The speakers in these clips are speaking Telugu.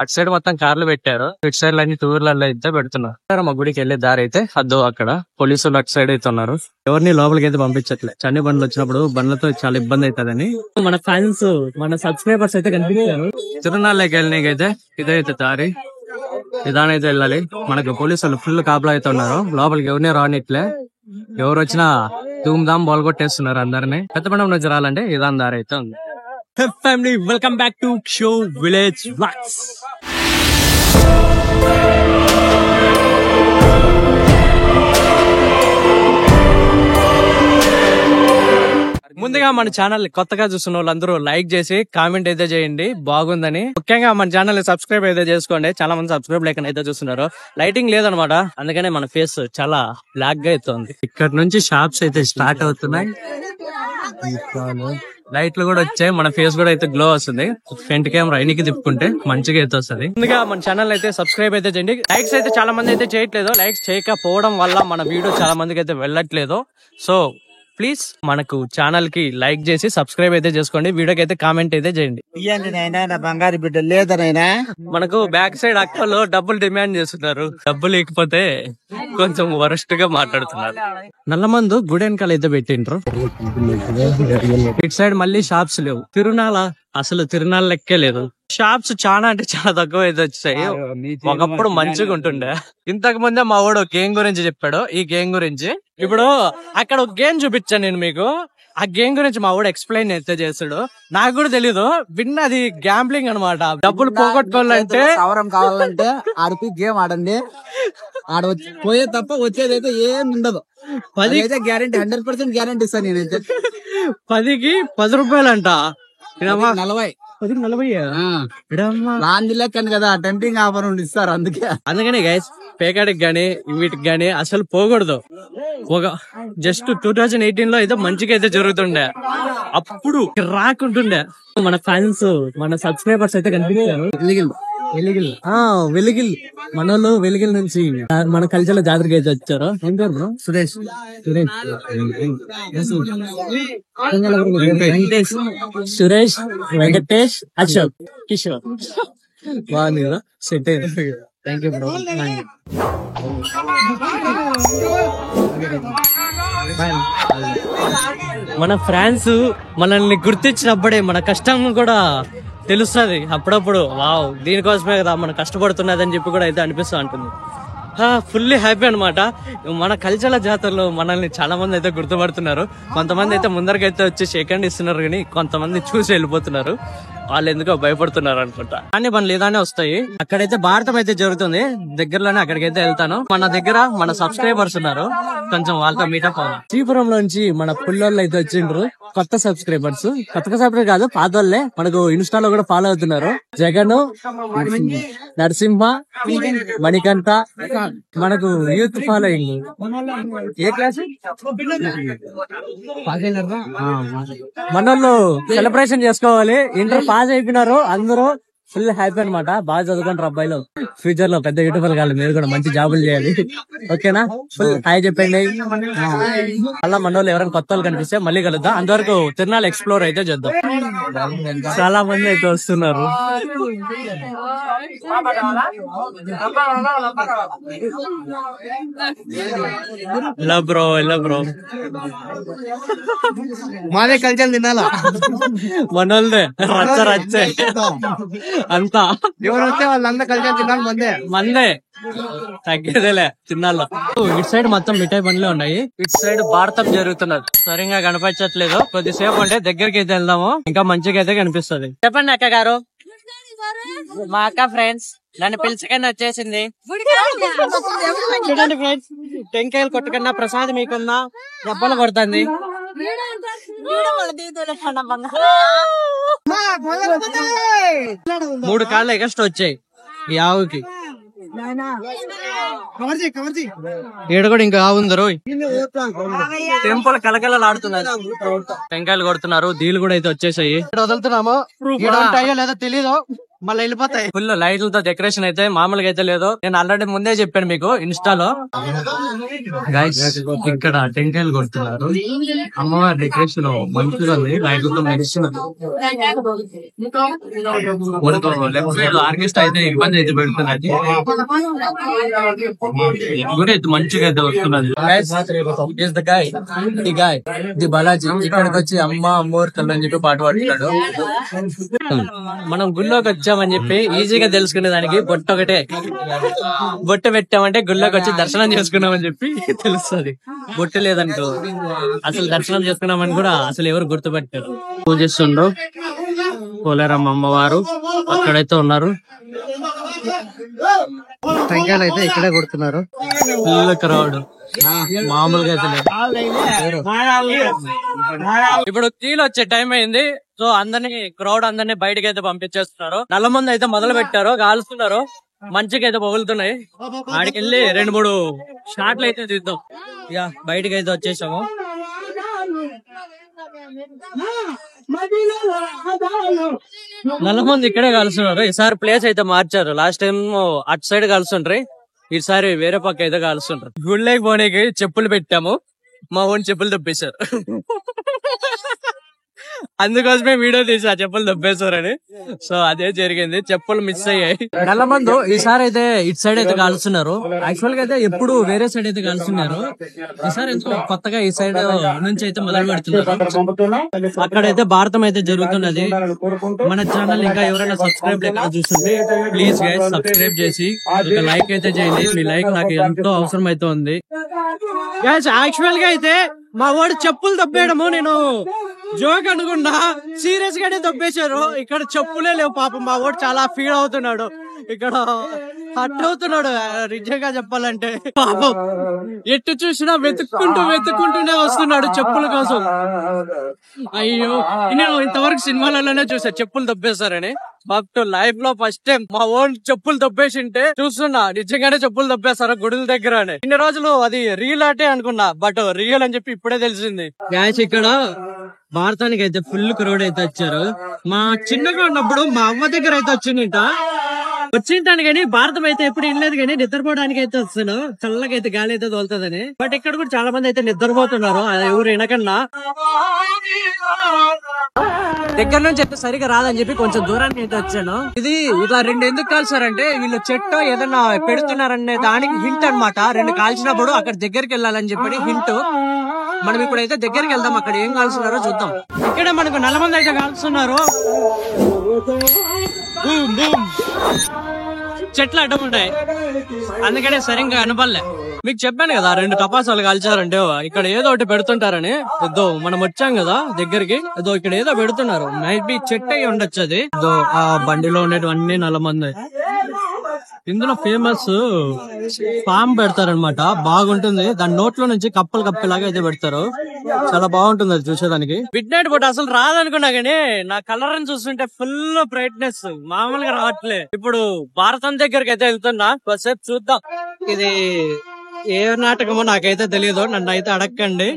అటు సైడ్ మొత్తం కార్లు పెట్టారు, ఇటు సైడ్ అన్ని టూ వీలర్లు అయితే పెడుతున్నారు. మా గుడికి వెళ్లే దారి అయితే అద్దో అక్కడ పోలీసులు అటు సైడ్ అయితే ఉన్నారు. ఎవరిని లోపలికి అయితే పంపించట్లే, చన్ని బండ్లు వచ్చినప్పుడు బండ్లతో చాలా ఇబ్బంది అవుతుందని. మన ఫ్యాన్స్ మన సబ్స్క్రైబర్స్ అయితే కనిపించారు. తిరునాళ్ళకి వెళ్ళినకైతే ఇదైతే దారి, ఇదానైతే వెళ్ళాలి. మనకు పోలీసులు ఫుల్ కాపలా అయితే ఉన్నారు, లోపలికి ఎవరిని రానిట్లే. ఎవరు వచ్చినా ధూమ్ ధామ్ బాల్గొట్టేస్తున్నారు అందరినీ. పెద్ద పండుగ నుంచి రాలంటే ఇదాని దారి అయితే ఉంది. Family, welcome back to show village vlogs. ముందుగా మన ఛానల్ కొత్తగా చూస్తున్న వాళ్ళందరూ లైక్ చేసి కామెంట్ అయితే చేయండి బాగుందని. ముఖ్యంగా మన ఛానల్ సబ్స్క్రైబ్ అయితే చేసుకోండి. చాలా మంది సబ్స్క్రైబ్ లేకుండా అయితే చూస్తున్నారు. లైటింగ్ లేదనమాట, అందుకనే మన ఫేస్ చాలా బ్లాక్ గా అవుతుంది. ఇక్కడ నుంచి షాప్స్ అయితే స్టార్ట్ అవుతున్నాయి, లైట్లు కూడా వచ్చాయి, మన ఫేస్ కూడా అయితే గ్లో వస్తుంది. ఫ్రంట్ కెమెరా ఎనికి తిప్పుకుంటే మంచిగా అయితే వస్తుంది. ముందుగా మన ఛానల్ అయితే సబ్స్క్రైబ్ అయితే చేయండి. లైక్స్ అయితే చాలా మంది అయితే చేయట్లేదు, లైక్స్ చేయకపోవడం వల్ల మన వీడియో చాలా మందికి అయితే వెళ్ళట్లేదు. సో ప్లీజ్ మనకు ఛానల్ కి లైక్ చేసి సబ్స్క్రైబ్ అయితే చేసుకోండి, వీడియోకి అయితే కామెంట్ అయితే చేయండి. బంగారు బిడ్డ లేదనైనా మనకు బ్యాక్ సైడ్ అక్కలు డబ్బులు డిమాండ్ చేస్తున్నారు, డబ్బులు లేకపోతే కొంచెం వరస్ట్ గా మాట్లాడుతున్నారు. నల్లమందు గుడి వెనకాల అయితే పెట్టిండ్రు. ఇటు సైడ్ మళ్ళీ షాప్స్ లేవు. తిరునాళ్ళ అసలు తిరునాళ్ళ లెక్కే లేదు. షాప్స్ చాలా అంటే చాలా తక్కువ అయితే వచ్చాయి. ఒకప్పుడు మంచిగా ఉంటుండే. ఇంతకు ముందే మా వాడు గేమ్ గురించి చెప్పాడు, ఈ గేమ్ గురించి. ఇప్పుడు అక్కడ ఒక గేమ్ చూపించాను నేను మీకు, ఆ గేమ్ గురించి మా వాడు ఎక్స్ప్లెయిన్ అయితే చేస్తాడు. నాకు కూడా తెలీదు, విన్నది గ్యాంబ్లింగ్ అనమాట. డబ్బులు పోగొట్టుకోవాలంటే సవరం కావాలంటే ఆడిపి గేమ్ ఆడండి, ఆడ పోయే తప్ప వచ్చేది అయితే ఏం ఉండదు. 10 అయితే గ్యారంటీ, 100% గ్యారంటీ ఇస్తాను నేనైతే. 10కి 10 రూపాయలంట. 40 లాంటి లెక్కను కదా, టెంపింగ్ ఆఫర్ ఇస్తారు. అందుకని గైస్ పేకాడికి గానీ వీటికి గానీ అసలు పోకూడదు. ఒక జస్ట్ 2018 లో అయితే మంచిగా అయితే జరుగుతుండే, అప్పుడు రాకుంటుండే. మన ఫ్యాన్స్ మన సబ్స్క్రైబర్స్ అయితే కనిపించారు. వెలిగిల్ మనోళ్ళు వెలిగిల్ నుంచి మన కల్చర్ జాతరకి అయితే వచ్చారు. ఏం పేరు బ్రో? సురేష్. సురేష్, వెంకటేష్, అశోక్, కిషోర్. బాగుంది కదా, సెట్. Thank you bro. మన ఫ్యాన్స్ మనల్ని గుర్తించినప్పుడే మన కష్టం కూడా తెలుస్తుంది. అప్పుడప్పుడు వావ్, దీనికోసమే కదా మనం కష్టపడుతున్నదని చెప్పి కూడా అయితే అనిపిస్తూ ఉంటుంది. ఫుల్లీ హ్యాపీ అనమాట. మన కల్చర్ల జాతరలో మనల్ని చాలా మంది అయితే గుర్తుపడుతున్నారు. కొంతమంది అయితే ముందరకైతే వచ్చి సెకండ్ ఇస్తున్నారు, కానీ కొంతమంది చూసి వెళ్ళిపోతున్నారు. వాళ్ళు ఎందుకో భయపడుతున్నారు అనుకుంటా. అన్ని పనులు ఇలానే వస్తాయి. అక్కడైతే భారతం అయితే జరుగుతుంది, దగ్గరలోనే అక్కడికైతే వెళ్తాను. మన దగ్గర మన సబ్స్క్రైబర్స్ ఉన్నారు, కొంచెం వాళ్ళతో మీటప్ అవ్వాలి. శ్రీపురం నుంచి మన పుల్లోళ్ళు అయితే వచ్చిండ్రు, కొత్త సబ్స్క్రైబర్స్. కొత్త సబ్స్క్రైబర్ కాదు, పాతోళ్ళే. మనకు ఇన్స్టాలో కూడా ఫాలో అవుతున్నారు. జగన్, నరసింహ, మణికంఠ, మనకు యూత్ ఫాలోయింగ్. ఏ క్లాస్? మనోళ్ళు సెలబ్రేషన్ చేసుకోవాలి. ఇంటర్ పాస్ అయిపోయినారు అందరూ, ఫుల్ హ్యాపీ అనమాట. బాగా చదువుకుంటారు అబ్బాయిలు, ఫ్యూచర్ లో పెద్ద యూట్యూబర్ కావాలి. మీరు కూడా మంచి జాబులు చేయాలి, ఓకేనా? ఫుల్ హాయ్ చెప్పండి. అలా మన వాళ్ళు ఎవరైనా కొత్త వాళ్ళు కనిపిస్తే మళ్ళీ కలుద్దాం. అంతవరకు తిరునాళ్ళు ఎక్స్ప్లోర్ అయితే చేద్దాం. చాలా మంది అయితే వస్తున్నారు. ఎలా బ్రో, ఎలా బ్రో? మాదే కల్చర్ తినాలా, మనోళ్ళే రచ్చ రచ్చే అంతా. ఎవరు వస్తే వాళ్ళంతా కల్చర్ తినాలి, మందే తగ్గేదేలే తిన్నాళ్ళు. ఇటు సైడ్ మొత్తం మిఠాయి బండ్లే ఉన్నాయి. ఇటు సైడ్ భారతం జరుగుతున్నది, సరిగా కనిపించట్లేదు. కొద్దిసేపు అంటే దగ్గరికి అయితే వెళ్దాము, ఇంకా మంచిగా అయితే కనిపిస్తుంది. చెప్పండి అక్క గారు. మా అక్క ఫ్రెండ్స్ నన్ను పిలిచకన్నా వచ్చేసింది. చూడండి ఫ్రెండ్స్, టెంకాయలు కొట్టుకన్నా ప్రసాదం మీకున్నా దెబ్బలు కొడుతుంది. మూడు కాళ్ళు ఎగస్ట్ వచ్చాయి ఈ ఆవుకి. ఈడ కూడా ఇంకా ఆవుందరు. టెంపుల్ కలకలలాడుతున్నారు, టెంకాయలు కొడుతున్నారు. దీలు కూడా అయితే వచ్చేసాయి. వదులుతున్నాము, ఉంటాయో లేదో తెలీదు. మళ్ళీ వెళ్ళిపోతాయి. ఫుల్ లైట్లతో డెకరేషన్ అయితే మామూలుగా అయితే లేదు. నేను ఆల్రెడీ ముందే చెప్పాను మీకు ఇన్స్టాలో. గైస్ ఇక్కడ టెంకాయలు కొడుతున్నారు. అమ్మవారి డెకరేషన్ మంచిగా ఉంది. లైట్లతో మెరుస్తున్నది. లెఫ్ట్ సైడ్ ఆర్కెస్ట్రా అయితే ఇబ్బంది అయితే పెడుతున్నది. కూడా అయితే మంచిగా అయితే వస్తున్నది. ది బాలాజీ ఇక్కడికి వచ్చి అమ్మోరు తల్లి అని చెప్పి పాట పాడుతున్నాడు. మనం గుళ్ళోకి వచ్చామని చెప్పి ఈజీగా తెలుసుకునే దానికి బొట్టు ఒకటే. బొట్టు పెట్టామంటే గుళ్ళోకి వచ్చి దర్శనం చేసుకున్నామని చెప్పి తెలుస్తుంది. బొట్టు లేదనుకో అసలు దర్శనం చేసుకున్నామని కూడా అసలు ఎవరు గుర్తుపెట్టారు. పూజిస్తుండ్రు పోలేరమ్మ అమ్మవారు అక్కడైతే ఉన్నారు. టెంకాయలు అయితే ఇక్కడే కొడుతున్నారు. ఫుల్ క్రౌడ్ మామూలుగా అయితే. ఇప్పుడు కీలు వచ్చే టైం అయింది. సో క్రౌడ్ అందరినీ బయటకి అయితే పంపించేస్తున్నారు. నల్లమంది అయితే మొదలు పెట్టారు, కాలుస్తున్నారు. మంచిగా అయితే పగులుతున్నాయి. ఆడికి వెళ్ళి 2-3 షాట్లు అయితే తీద్దాం. ఇక బయటకి అయితే వచ్చేసాము. నల్లమంది ఇక్కడే కలుస్తున్నారు. ఈసారి ప్లేస్ అయితే మార్చారు. లాస్ట్ టైం అటు సైడ్ కలుస్తుంటారు, ఈసారి వేరే పక్క అయితే కలుస్తుంటారు. గుళ్ళకి పోనీకి చెప్పులు పెట్టాము, మా ఓన్ చెప్పులు దొబ్బేశారు. అందుకోసమే వీడియో తీసా చెప్పులు దొబ్బేశారని. సో అదే జరిగింది, చెప్పులు మిస్ అయ్యాయి. నల్లమందు ఈసారి అయితే ఇటు సైడ్ అయితే కాలుస్తున్నారు. యాక్చువల్ గా అయితే ఎప్పుడు వేరే సైడ్ అయితే కాలుస్తున్నారు. ఈసారి ఎంతో కొత్తగా ఈ సైడ్ నుంచి అయితే మొదలు పెడుతున్నారు. అక్కడైతే భారతం అయితే జరుగుతున్నది. మన ఛానల్ ఇంకా ఎవరైనా సబ్స్క్రైబ్ లేక చూస్తుంటే ప్లీజ్ గైస్ సబ్స్క్రైబ్ చేసి ఒక లైక్ అయితే చేయండి. మీ లైక్ నాకు ఎంతో అవసరం అయితే ఉంది. యాక్చువల్ గా అయితే మా వాడు చెప్పులు దొబ్బేయడము నేను జోక్ అనుకున్నా, సీరియస్ గానే దొబ్బేశారు. ఇక్కడ చెప్పులే లేవు పాపం. మా వాడు చాలా ఫీల్ అవుతున్నాడు, ఇక్కడ హట్ అవుతున్నాడు. నిజంగా చెప్పాలంటే పాపం ఎటు చూసినా వెతుక్కుంటూనే వస్తున్నాడు చెప్పుల కోసం. అయ్యో, నేను ఇంతవరకు సినిమాలలోనే చూసా చెప్పులు దొబ్బేశారని. బట్ లైఫ్ లో ఫస్ట్ టైం మా ఓన్ చెప్పులు దొబ్బేసింటే చూస్తున్నా. నిజంగానే చెప్పులు దొబ్బేశారు గుడుల దగ్గర అని. ఇన్ని రోజులు అది రియల్ ఆటే అనుకున్నా, బట్ రియల్ అని చెప్పి ఇప్పుడే తెలిసింది. గ్యాస్ ఇక్కడ భారతానికి అయితే ఫుల్ క్రౌడ్ అయితే వచ్చారు. మా చిన్నగా ఉన్నప్పుడు మా అమ్మ దగ్గర అయితే వచ్చింటాను కానీ భారతం అయితే ఎప్పుడు వెళ్ళలేదు. కానీ నిద్రపోవడానికి అయితే వస్తాను, చల్లగా అయితే గాలి అయితే తోలుతుందని. బట్ ఇక్కడ కూడా చాలా మంది అయితే నిద్రపోతున్నారు. ఎవరు వెనకన్నా దగ్గర నుంచి అయితే సరిగా రాదని చెప్పి కొంచెం దూరానికి అయితే వచ్చాను. ఇది ఇట్లా 2 ఎందుకు కాల్చారంటే వీళ్ళు చెట్టు ఏదన్నా పెడుతున్నారనే దానికి హింట్ అన్నమాట. 2 కాల్చినప్పుడు అక్కడ దగ్గరికి వెళ్ళాలని చెప్పి హింట్. మనం ఇప్పుడైతే దగ్గరికి వెళ్దాం, అక్కడ ఏం కాల్చున్నారో చూద్దాం. ఇక్కడ మనకు 4 మంది అయితే కాల్చున్నారు. చెట్లు అడ్డం ఉంటాయి, అందుకనే సరిగ్గా కనపడలే. మీకు చెప్పాను కదా 2 టపాసాలు కాల్చారంటే ఇక్కడ ఏదో ఒకటి పెడుతుంటారని. ఏదో మనం వచ్చాం కదా దగ్గరికి, ఏదో ఇక్కడ ఏదో పెడుతున్నారు. మైట్ బి చెట్టు అయి ఉండొచ్చు అది. ఏదో ఆ బండిలో ఉండేటివన్నీ 4 మంది. ఇందులో ఫేమస్ పామ్ పెడతారనమాట, బాగుంటుంది. దాని నోట్లో నుంచి కప్పలాగా అయితే పెడతారు. చాలా బాగుంటుంది అది చూసేదానికి. మిడ్ నైట్ పూట అసలు రాదనుకున్నా గానీ నా కలర్ అని చూస్తుంటే ఫుల్ బ్రైట్నెస్ మామూలుగా రావట్లే. ఇప్పుడు భారతం దగ్గరికి అయితే వెళ్తున్నా, కొద్దిసేపు చూద్దాం. ఇది ఏ నాటకమో నాకైతే తెలియదు, నన్ను అయితే అడగండి.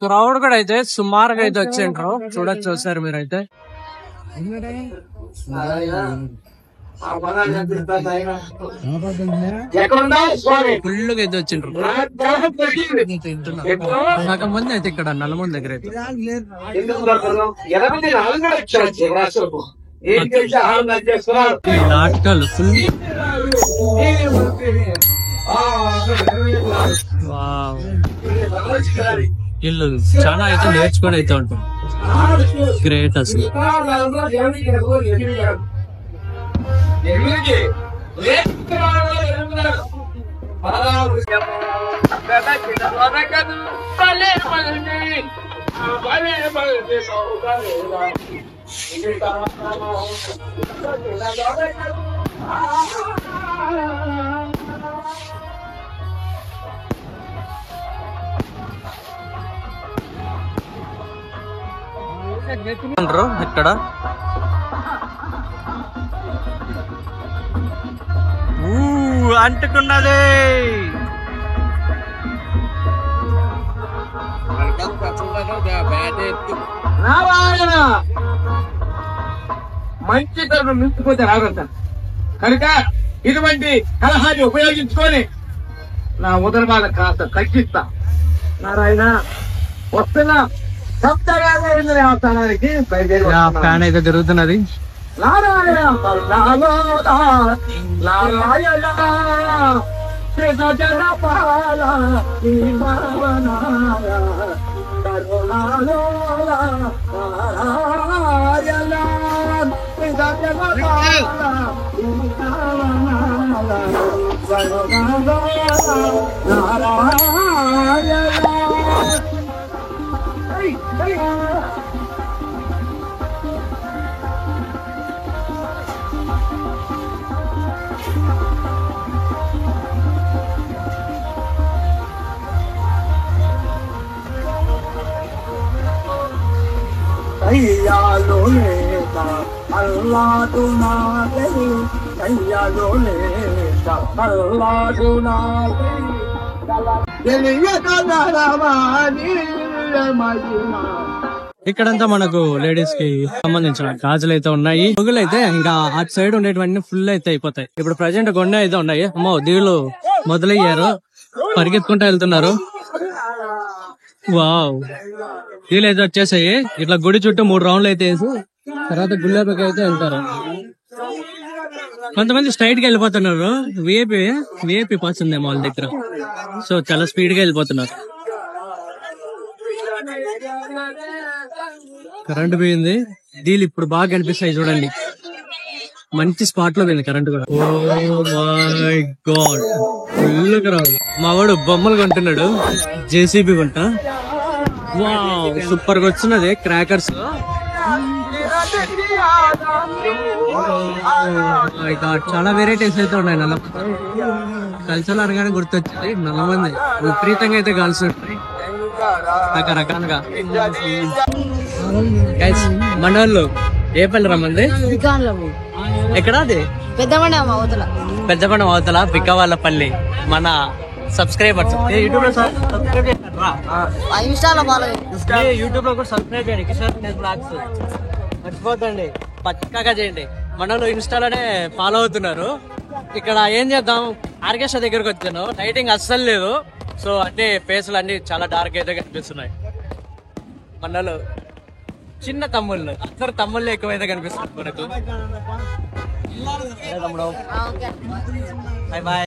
క్రౌడ్ కూడా అయితే సుమారుగా అయితే వచ్చిండ్రు, చూడొచ్చు ఒకసారి మీరైతే. ఫుల్గా అయితే వచ్చిండ్రు. సగం మంది అయితే ఇక్కడ 4 మంది దగ్గర అయితే నాటకాలు ఫుల్. వీళ్ళు చాలా అయితే నేర్చుకొని అయితే ఉంటాం. గ్రేట్ అసలు. ఇక్కడ అంటుకున్నది నారాయణ మంచి తరఫు మించిపోతే రాగలుగుతా కనుక ఇటువంటి కలహాన్ని ఉపయోగించుకొని నా ఉదర బాధ కాస్త తగ్గిస్తా. నారాయణ వస్తున్నా దేవస్థానానికి ఫ్యాన్ అయితే జరుగుతున్నది. నారాయణ నారాయణ కరుణాలో అయ్యాలో లేదా అల్లాడు నాగై అయ్యాలో లేదా అల్లాడు నాగై ఇక్కడంతా మనకు లేడీస్ కి సంబంధించిన గాజులు అయితే ఉన్నాయి. పొగులు అయితే ఇంకా అటు సైడ్ ఉండేటువంటి ఫుల్ అయితే అయిపోతాయి. ఇప్పుడు ప్రజెంట్ కొన్ని అయితే ఉన్నాయి. అమ్మో దీవులు మొదలయ్యారు, పరిగెత్తుకుంటూ వెళ్తున్నారు. వావ్, దీవులు అయితే వచ్చేసాయి. ఇట్లా గుడి చుట్టూ 3 రౌండ్లు అయితే వేసి తర్వాత గుళ్ళకి అయితే వెళ్తారు. కొంతమంది స్ట్రైట్ గా వెళ్ళిపోతున్నారు. విఐపి పాస్ ఉందేమో వాళ్ళ దగ్గర, సో చాలా స్పీడ్ గా వెళ్ళిపోతున్నారు. కరెంట్ పోయింది. దీని ఇప్పుడు బాగా కనిపిస్తాయి చూడండి. మంచి స్పాట్ లో పోయింది కరెంట్ కూడా. ఓ మై గాడ్, ఫుల్ రాదు. మా వాడు బొమ్మలు కొంటున్నాడు, జేసీబీ కొంట. వావ్, సూపర్ గా వచ్చినది క్రాకర్స్. చాలా వెరైటీస్ అయితే ఉన్నాయి. నల్ల కల్చర్ అనగానే గుర్తొచ్చింది. నల్లమంది విపరీతంగా అయితే కాల్చుంటాయి రకరకాలుగా. మనోళ్ళు ఏ పల్లి రమ్మంది? ఎక్కడ అది? పెద్దమండం అవతల బిక్కవాళ్ళపల్లి. మన సబ్స్క్రైబర్స్ యూట్యూబ్ లో కూడా సబ్స్క్రైబ్ చేయండి. కిషోర్ బ్లాగ్స్ మర్చిపోతండి, పక్కాగా చేయండి. మనలో ఇన్స్టాలోనే ఫాలో అవుతున్నారు. ఇక్కడ ఏం చేద్దాం, ఆర్కెస్ట్రా దగ్గరకు వచ్చాను. లైటింగ్ అస్సలు లేదు, సో అంటే ఫేసులు అన్ని చాలా డార్క్ అయితే కనిపిస్తున్నాయి. మనలో చిన్న తమ్ముళ్ళు, అందరు తమ్ముళ్ళు ఎక్కువైతే కనిపిస్తుంది మనకు. Bye bye.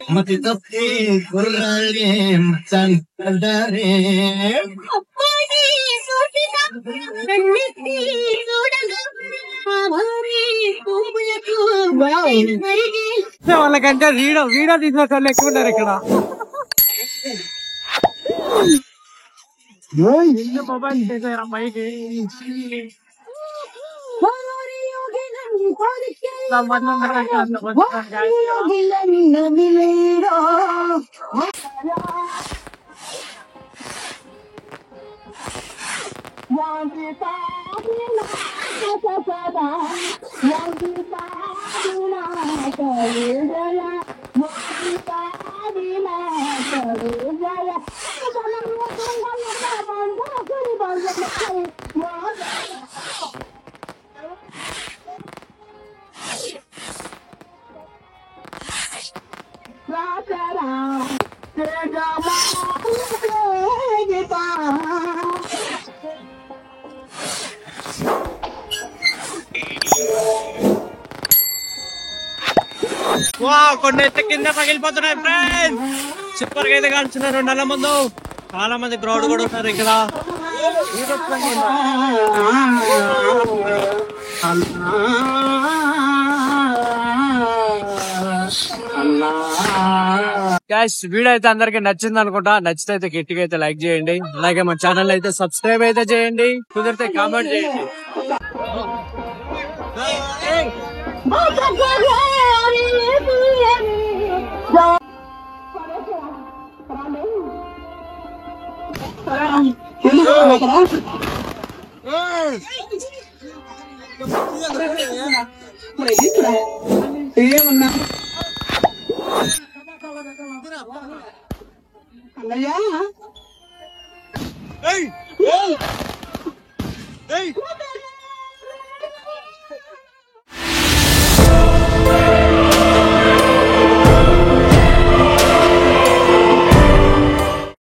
వాళ్ళకంటే వీడియో తీసిన వాళ్ళు ఎక్కువ ఉన్నారు ఇక్కడ. కొన్ని అయితే కింద పగిలిపోతున్నాయి ఫ్రెండ్స్. సూపర్ గా అయితే కాల్చున్నారు. నెల ముందు చాలా మంది క్రౌడ్ కూడా ఉన్నారు ఇక్కడ. గైస్, వీడియో అయితే అందరికి నచ్చింది అనుకుంటా. నచ్చితే అయితే గట్టిగా అయితే లైక్ చేయండి. అలాగే మన ఛానల్ అయితే సబ్స్క్రైబ్ అయితే చేయండి. కుదిరితే కామెంట్ చేయండి. ఏమన్నా అన్నయ్య ఏయ్